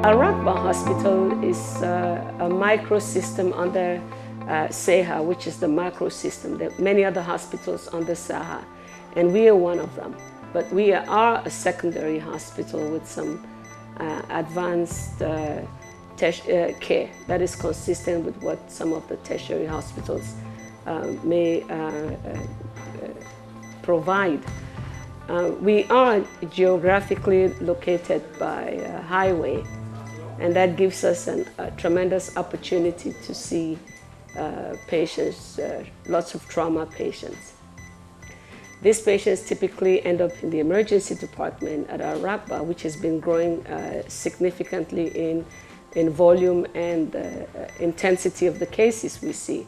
Al-Raqba Hospital is a microsystem under SEHA, which is the macro system. There are many other hospitals under SEHA, and we are one of them. But we are a secondary hospital with some advanced care that is consistent with what some of the tertiary hospitals may provide. We are geographically located by a highway, and that gives us a tremendous opportunity to see patients, lots of trauma patients. These patients typically end up in the emergency department at Al-Raqba, which has been growing significantly in volume and intensity of the cases we see.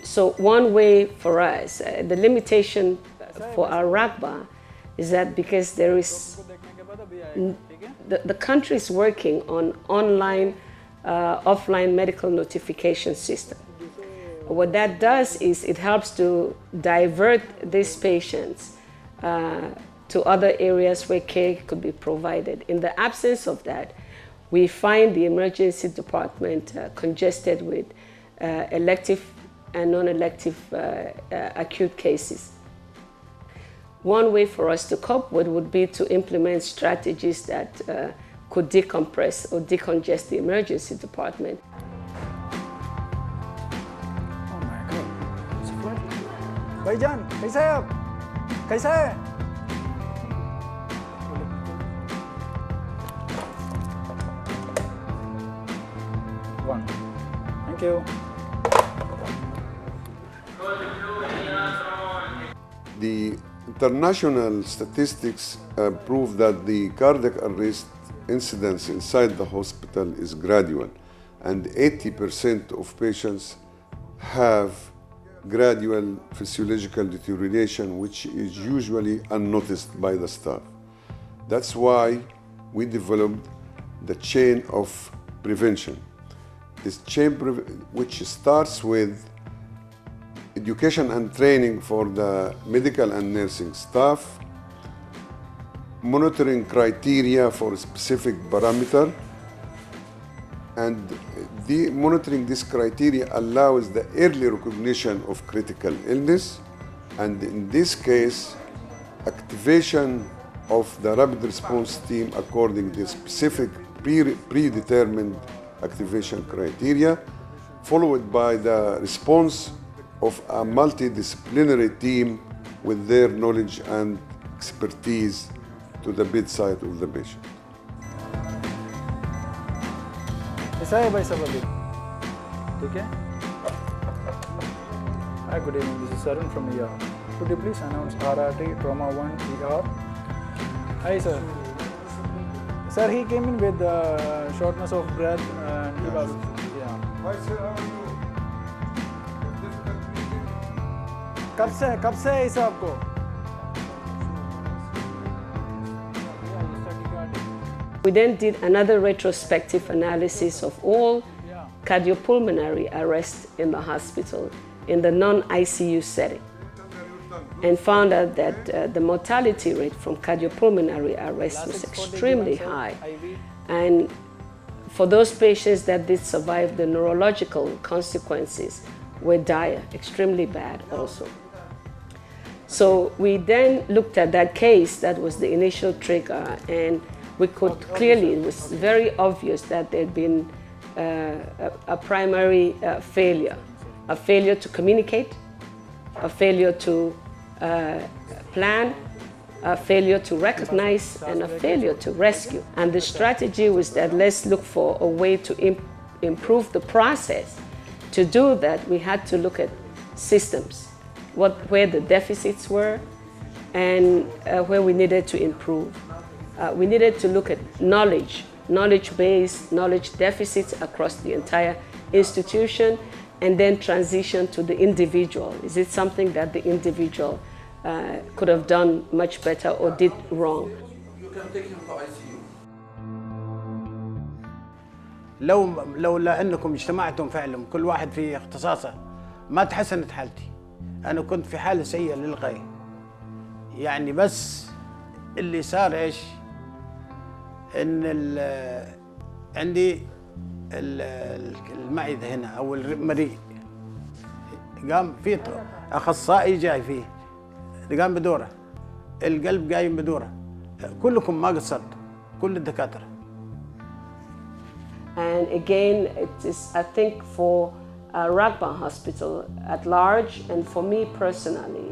So one way for us, the limitation for Al-Raqba is that because there is, the country is working on online, offline medical notification system. What that does is it helps to divert these patients to other areas where care could be provided. In the absence of that, we find the emergency department congested with elective and non-elective acute cases. One way for us to cope with would be to implement strategies that could decompress or decongest the emergency department. भाईजान कैसे हैं आप? कैसे हैं? One. Thank you. The international statistics prove that the cardiac arrest incidence inside the hospital is gradual, and 80% of patients have gradual physiological deterioration, which is usually unnoticed by the staff. That's why we developed the chain of prevention. This chain, which starts with education and training for the medical and nursing staff, monitoring criteria for a specific parameter, and monitoring this criteria allows the early recognition of critical illness, and in this case, activation of the rapid response team according to specific predetermined activation criteria, followed by the response of a multidisciplinary team with their knowledge and expertise to the bedside of the patient. कैसा है भाई सब अभी? ठीक है? Hi, good evening. This is Arun from ER. Could you please announce RRT Trauma 1 ER? Hi, sir. Sir, he came in with shortness of breath and he was, yeah. Hi, sir, how are you? कब से है इसे आपको? We then did another retrospective analysis of all cardiopulmonary arrests in the hospital in the non-ICU setting, and found out that the mortality rate from cardiopulmonary arrest was extremely high. And for those patients that did survive, the neurological consequences were dire, extremely bad also. So we then looked at that case. That was the initial trigger, and we could clearly, it was very obvious that there had been a primary failure, a failure to communicate, a failure to plan, a failure to recognize, and a failure to rescue. And the strategy was that let's look for a way to improve the process. To do that, we had to look at systems, where the deficits were and where we needed to improve. We needed to look at knowledge-based, knowledge deficits across the entire institution, and then transition to the individual. Is it something that the individual could have done much better or did wrong? You can take him to ICU. لولا انكم اجتمعتم فعلا كل واحد في اختصاصه ما تحسنت حالتي. انا كنت في حاله سيئه للغايه. يعني بس اللي صار ايش؟ ان عندي المعدة هنا او المريء، قام في اخصائي جاي فيه قام بدوره، القلب قايم بدوره، كلكم ما قصرتوا، كل الدكاتره. And again, it is, I think, for Rakban Hospital at large, and for me personally,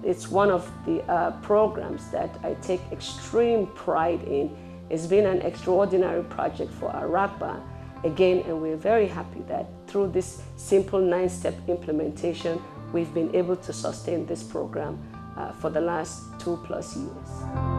it's one of the programs that I take extreme pride in. It's been an extraordinary project for Rakban, again, and we're very happy that through this simple 9-step implementation, we've been able to sustain this program for the last 2+ years.